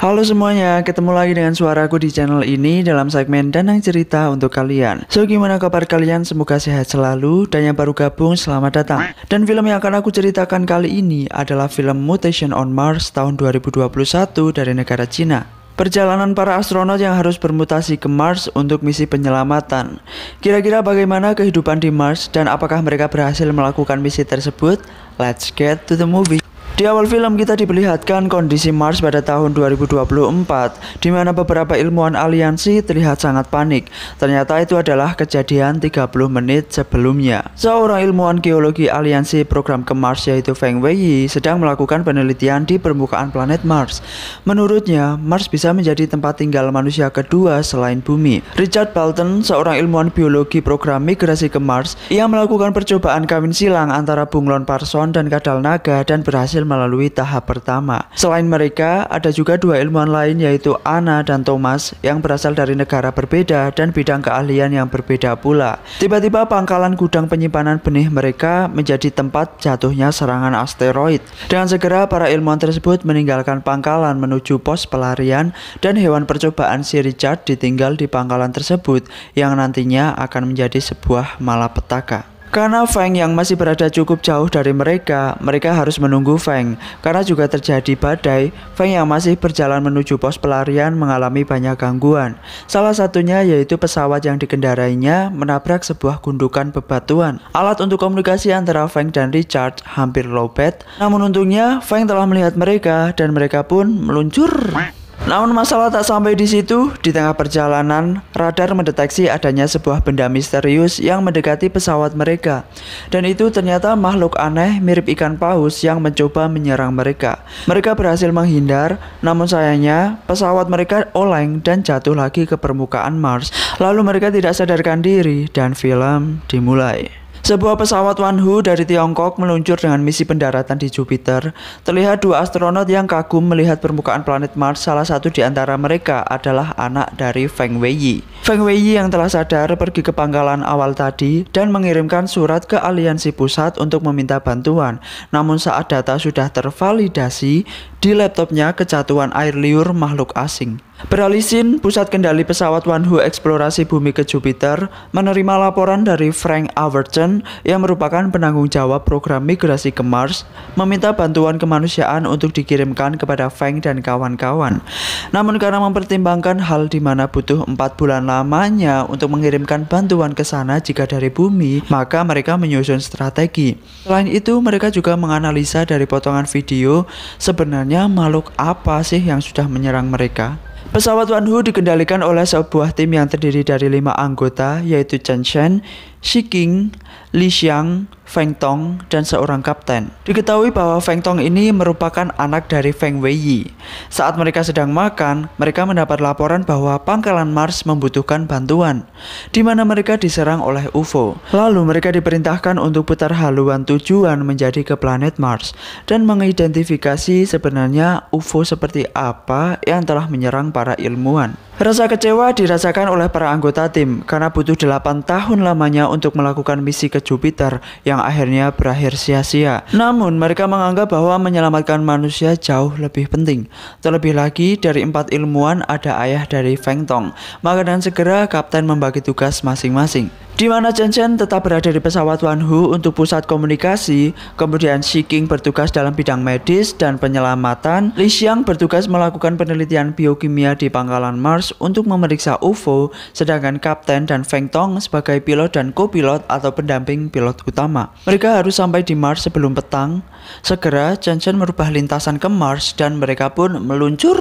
Halo semuanya, ketemu lagi dengan suaraku di channel ini dalam segmen Danang Cerita untuk kalian. So, gimana kabar kalian? Semoga sehat selalu, dan yang baru gabung, selamat datang. Dan film yang akan aku ceritakan kali ini adalah film Mutation on Mars tahun 2021 dari negara Cina. Perjalanan para astronot yang harus bermutasi ke Mars untuk misi penyelamatan. Kira-kira bagaimana kehidupan di Mars dan apakah mereka berhasil melakukan misi tersebut? Let's get to the movie. Di awal film kita diperlihatkan kondisi Mars pada tahun 2024, di mana beberapa ilmuwan aliansi terlihat sangat panik. Ternyata itu adalah kejadian 30 menit sebelumnya. Seorang ilmuwan geologi aliansi program ke Mars yaitu Feng Weiyi sedang melakukan penelitian di permukaan planet Mars. Menurutnya, Mars bisa menjadi tempat tinggal manusia kedua selain bumi. Richard Bolton, seorang ilmuwan biologi program migrasi ke Mars, ia melakukan percobaan kawin silang antara bunglon Parson dan kadal naga dan berhasil melalui tahap pertama. Selain mereka, ada juga dua ilmuwan lain yaitu Anna dan Thomas yang berasal dari negara berbeda dan bidang keahlian yang berbeda pula. Tiba-tiba pangkalan gudang penyimpanan benih mereka menjadi tempat jatuhnya serangan asteroid. Dengan segera para ilmuwan tersebut meninggalkan pangkalan menuju pos pelarian dan hewan percobaan si Richard ditinggal di pangkalan tersebut yang nantinya akan menjadi sebuah malapetaka. Karena Feng yang masih berada cukup jauh dari mereka harus menunggu Feng. Karena juga terjadi badai, Feng yang masih berjalan menuju pos pelarian mengalami banyak gangguan. Salah satunya yaitu pesawat yang dikendarainya menabrak sebuah gundukan bebatuan. Alat untuk komunikasi antara Feng dan Richard hampir lowbat. Namun untungnya Feng telah melihat mereka dan mereka pun meluncur. Namun masalah tak sampai di situ. Di tengah perjalanan, radar mendeteksi adanya sebuah benda misterius yang mendekati pesawat mereka. Dan itu ternyata makhluk aneh mirip ikan paus yang mencoba menyerang mereka. Mereka berhasil menghindar, namun sayangnya pesawat mereka oleng dan jatuh lagi ke permukaan Mars. Lalu mereka tidak sadarkan diri dan film dimulai. Sebuah pesawat Wanhu dari Tiongkok meluncur dengan misi pendaratan di Jupiter. Terlihat dua astronot yang kagum melihat permukaan planet Mars. Salah satu di antara mereka adalah anak dari Feng Weiyi. Feng Weiyi yang telah sadar pergi ke pangkalan awal tadi dan mengirimkan surat ke aliansi pusat untuk meminta bantuan. Namun saat data sudah tervalidasi, di laptopnya kejatuhan air liur makhluk asing. Beralisin, pusat kendali pesawat Wanhu eksplorasi bumi ke Jupiter menerima laporan dari Frank Averton yang merupakan penanggung jawab program migrasi ke Mars, meminta bantuan kemanusiaan untuk dikirimkan kepada Feng dan kawan-kawan. Namun karena mempertimbangkan hal di mana butuh 4 bulan lamanya untuk mengirimkan bantuan ke sana jika dari bumi, maka mereka menyusun strategi. Selain itu, mereka juga menganalisa dari potongan video sebenarnya makhluk apa sih yang sudah menyerang mereka. Pesawat Wanhu dikendalikan oleh sebuah tim yang terdiri dari 5 anggota yaitu Chen Shen, Xi Qing, Li Xiang, Feng Tong, dan seorang kapten. Diketahui bahwa Feng Tong ini merupakan anak dari Feng Weiyi. Saat mereka sedang makan, mereka mendapat laporan bahwa pangkalan Mars membutuhkan bantuan, di mana mereka diserang oleh UFO. Lalu mereka diperintahkan untuk putar haluan tujuan menjadi ke planet Mars dan mengidentifikasi sebenarnya UFO seperti apa yang telah menyerang para ilmuwan. Rasa kecewa dirasakan oleh para anggota tim karena butuh 8 tahun lamanya untuk melakukan misi ke Jupiter yang akhirnya berakhir sia-sia. Namun mereka menganggap bahwa menyelamatkan manusia jauh lebih penting. Terlebih lagi dari 4 ilmuwan ada ayah dari Feng Tong. Maka dengan segera kapten membagi tugas masing-masing, di mana Chen Shen tetap berada di pesawat Wanhu untuk pusat komunikasi, kemudian Xi Qing bertugas dalam bidang medis dan penyelamatan, Li Xiang bertugas melakukan penelitian biokimia di pangkalan Mars untuk memeriksa UFO, sedangkan Kapten dan Feng Tong sebagai pilot dan kopilot atau pendamping pilot utama. Mereka harus sampai di Mars sebelum petang. Segera Chen Shen merubah lintasan ke Mars dan mereka pun meluncur.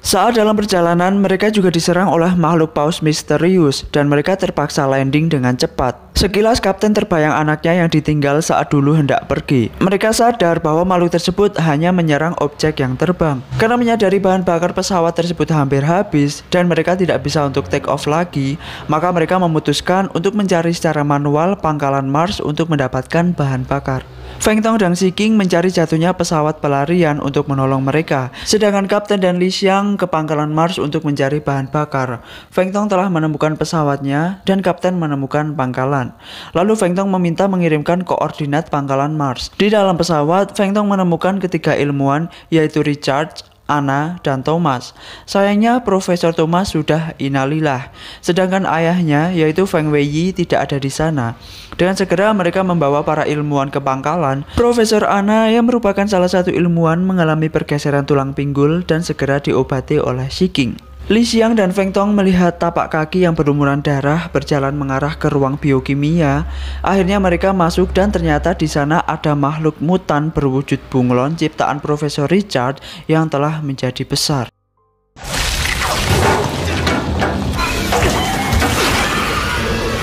Saat dalam perjalanan, mereka juga diserang oleh makhluk paus misterius dan mereka terpaksa landing dengan cepat. Sekilas kapten terbayang anaknya yang ditinggal saat dulu hendak pergi. Mereka sadar bahwa makhluk tersebut hanya menyerang objek yang terbang. Karena menyadari bahan bakar pesawat tersebut hampir habis dan mereka tidak bisa untuk take off lagi, maka mereka memutuskan untuk mencari secara manual pangkalan Mars untuk mendapatkan bahan bakar. Feng Tong dan Xi Qing mencari jatuhnya pesawat pelarian untuk menolong mereka, sedangkan Kapten dan Li Xiang ke pangkalan Mars untuk mencari bahan bakar. Feng Tong telah menemukan pesawatnya dan Kapten menemukan pangkalan. Lalu Feng Tong meminta mengirimkan koordinat pangkalan Mars. Di dalam pesawat, Feng Tong menemukan ketiga ilmuwan yaitu Richard, Anna, dan Thomas. Sayangnya Profesor Thomas sudah innalilah, sedangkan ayahnya yaitu Feng Weiyi tidak ada di sana. Dengan segera mereka membawa para ilmuwan ke pangkalan. Profesor Anna yang merupakan salah satu ilmuwan mengalami pergeseran tulang pinggul dan segera diobati oleh Shiking. Li Xiang dan Feng Tong melihat tapak kaki yang berlumuran darah berjalan mengarah ke ruang biokimia. Akhirnya mereka masuk dan ternyata di sana ada makhluk mutan berwujud bunglon ciptaan Profesor Richard yang telah menjadi besar.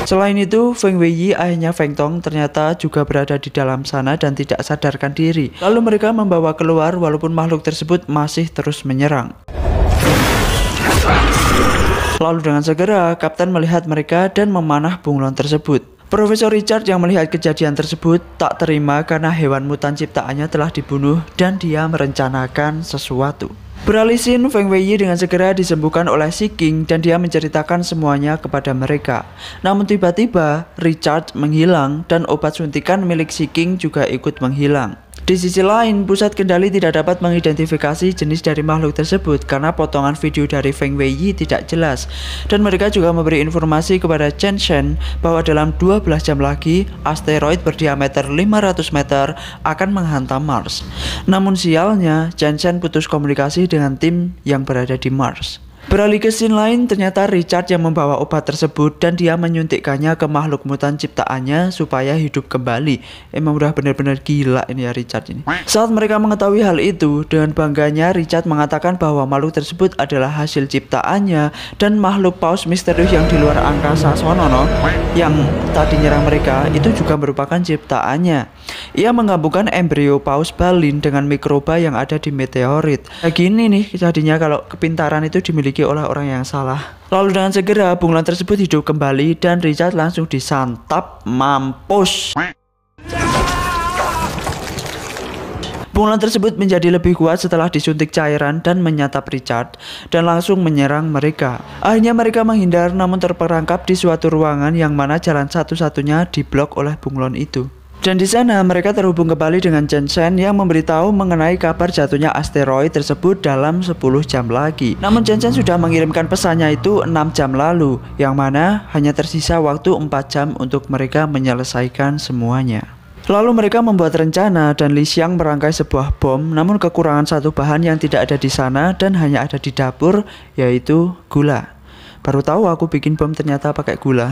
Selain itu, Feng Weiyi, ayahnya Feng Tong, ternyata juga berada di dalam sana dan tidak sadarkan diri. Lalu mereka membawa keluar walaupun makhluk tersebut masih terus menyerang. Lalu dengan segera, Kapten melihat mereka dan memanah bunglon tersebut. Profesor Richard yang melihat kejadian tersebut tak terima karena hewan mutan ciptaannya telah dibunuh dan dia merencanakan sesuatu. Beralisin, Feng Weiyi dengan segera disembuhkan oleh Shiking dan dia menceritakan semuanya kepada mereka. Namun tiba-tiba, Richard menghilang dan obat suntikan milik Shiking juga ikut menghilang. Di sisi lain, pusat kendali tidak dapat mengidentifikasi jenis dari makhluk tersebut karena potongan video dari Feng Weiyi tidak jelas. Dan mereka juga memberi informasi kepada Chen Shen bahwa dalam 12 jam lagi, asteroid berdiameter 500 meter akan menghantam Mars. Namun sialnya, Chen Shen putus komunikasi dengan tim yang berada di Mars. Beralih ke scene lain, ternyata Richard yang membawa obat tersebut dan dia menyuntikkannya ke makhluk mutan ciptaannya supaya hidup kembali. Emang udah benar-benar gila ini ya Richard ini. Saat mereka mengetahui hal itu, dengan bangganya Richard mengatakan bahwa makhluk tersebut adalah hasil ciptaannya dan makhluk paus misterius yang di luar angkasa sono yang tadi nyerang mereka itu juga merupakan ciptaannya. Ia menggabungkan embrio paus balin dengan mikroba yang ada di meteorit. Nah gini nih jadinya kalau kepintaran itu dimiliki oleh orang yang salah. Lalu dengan segera bunglon tersebut hidup kembali dan Richard langsung disantap mampus. Bunglon tersebut menjadi lebih kuat setelah disuntik cairan dan menyatap Richard dan langsung menyerang mereka. Akhirnya mereka menghindar namun terperangkap di suatu ruangan yang mana jalan satu-satunya diblok oleh bunglon itu. Dan di sana mereka terhubung kembali dengan Chen Shen yang memberitahu mengenai kabar jatuhnya asteroid tersebut dalam 10 jam lagi. Namun Chen Shen sudah mengirimkan pesannya itu 6 jam lalu, yang mana hanya tersisa waktu 4 jam untuk mereka menyelesaikan semuanya. Lalu mereka membuat rencana dan Li Xiang merangkai sebuah bom, namun kekurangan satu bahan yang tidak ada di sana dan hanya ada di dapur, yaitu gula. Baru tahu aku bikin bom ternyata pakai gula.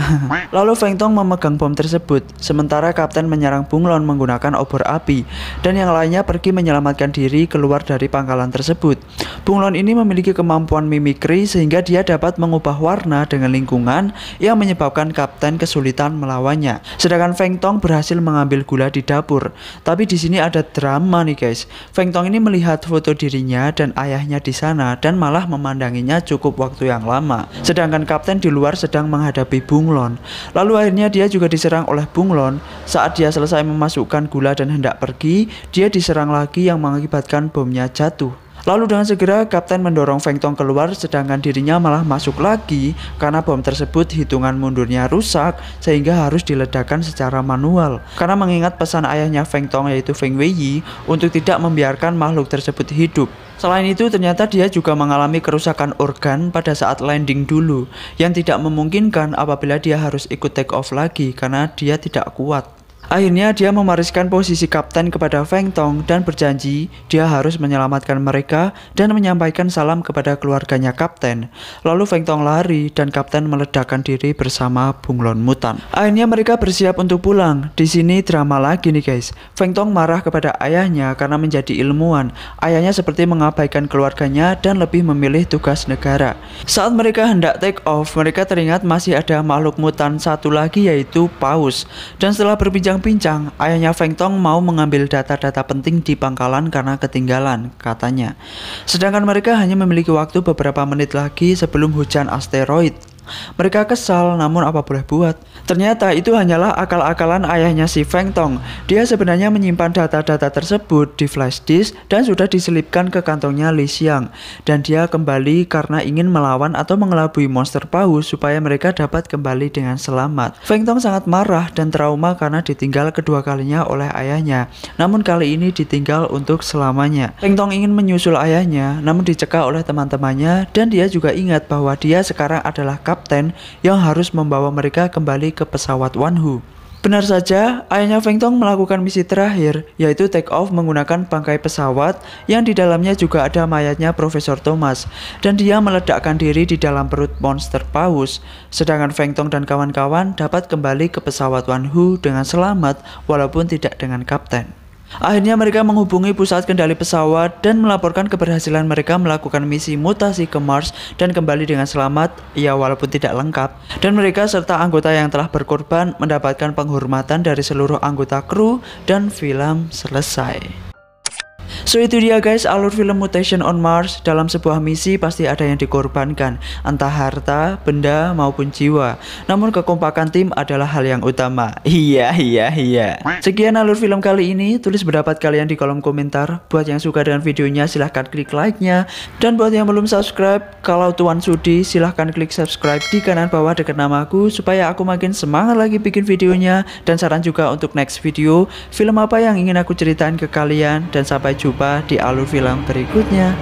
Lalu Feng Tong memegang bom tersebut, sementara Kapten menyerang bunglon menggunakan obor api, dan yang lainnya pergi menyelamatkan diri keluar dari pangkalan tersebut. Bunglon ini memiliki kemampuan mimikri sehingga dia dapat mengubah warna dengan lingkungan yang menyebabkan Kapten kesulitan melawannya. Sedangkan Feng Tong berhasil mengambil gula di dapur. Tapi di sini ada drama nih guys. Feng Tong ini melihat foto dirinya dan ayahnya di sana dan malah memandanginya cukup waktu yang lama. Sedangkan Kapten di luar sedang menghadapi bunglon. Lalu akhirnya dia juga diserang oleh bunglon. Saat dia selesai memasukkan gula dan hendak pergi, dia diserang lagi yang mengakibatkan bomnya jatuh. Lalu dengan segera Kapten mendorong Feng Tong keluar, sedangkan dirinya malah masuk lagi karena bom tersebut hitungan mundurnya rusak sehingga harus diledakkan secara manual. Karena mengingat pesan ayahnya Feng Tong yaitu Feng Weiyi untuk tidak membiarkan makhluk tersebut hidup. Selain itu ternyata dia juga mengalami kerusakan organ pada saat landing dulu, yang tidak memungkinkan apabila dia harus ikut take off lagi karena dia tidak kuat. Akhirnya dia mewariskan posisi Kapten kepada Feng Tong dan berjanji dia harus menyelamatkan mereka dan menyampaikan salam kepada keluarganya Kapten. Lalu Feng Tong lari dan Kapten meledakkan diri bersama bunglon mutan. Akhirnya mereka bersiap untuk pulang. Di sini drama lagi nih guys. Feng Tong marah kepada ayahnya karena menjadi ilmuwan. Ayahnya seperti mengabaikan keluarganya dan lebih memilih tugas negara. Saat mereka hendak take off, mereka teringat masih ada makhluk mutan satu lagi yaitu paus. Dan setelah berbincang ayahnya Feng Tong mau mengambil data-data penting di pangkalan karena ketinggalan, katanya. Sedangkan mereka hanya memiliki waktu beberapa menit lagi sebelum hujan asteroid. Mereka kesal, namun apa boleh buat. Ternyata itu hanyalah akal-akalan ayahnya si Feng Tong. Dia sebenarnya menyimpan data-data tersebut di flash disk dan sudah diselipkan ke kantongnya Li Xiang. Dan dia kembali karena ingin melawan atau mengelabui monster paus supaya mereka dapat kembali dengan selamat. Feng Tong sangat marah dan trauma karena ditinggal kedua kalinya oleh ayahnya. Namun kali ini ditinggal untuk selamanya. Feng Tong ingin menyusul ayahnya, namun dicegah oleh teman-temannya dan dia juga ingat bahwa dia sekarang adalah kapten yang harus membawa mereka kembali ke pesawat Wanhu. Benar saja, ayahnya Feng Tong melakukan misi terakhir, yaitu take off menggunakan bangkai pesawat yang di dalamnya juga ada mayatnya Profesor Thomas, dan dia meledakkan diri di dalam perut monster paus. Sedangkan Feng Tong dan kawan-kawan dapat kembali ke pesawat Wanhu dengan selamat walaupun tidak dengan kapten. Akhirnya mereka menghubungi pusat kendali pesawat dan melaporkan keberhasilan mereka melakukan misi mutasi ke Mars dan kembali dengan selamat, ya walaupun tidak lengkap. Dan mereka serta anggota yang telah berkorban mendapatkan penghormatan dari seluruh anggota kru dan film selesai. So itu dia guys, alur film Mutation on Mars. Dalam sebuah misi pasti ada yang dikorbankan, entah harta, benda, maupun jiwa. Namun kekompakan tim adalah hal yang utama. Iya. Sekian alur film kali ini, tulis pendapat kalian di kolom komentar. Buat yang suka dengan videonya silahkan klik like-nya. Dan buat yang belum subscribe, kalau Tuan Sudi silahkan klik subscribe di kanan bawah dekat namaku supaya aku makin semangat lagi bikin videonya. Dan saran juga untuk next video, film apa yang ingin aku ceritain ke kalian. Dan sampai jumpa di alur film berikutnya.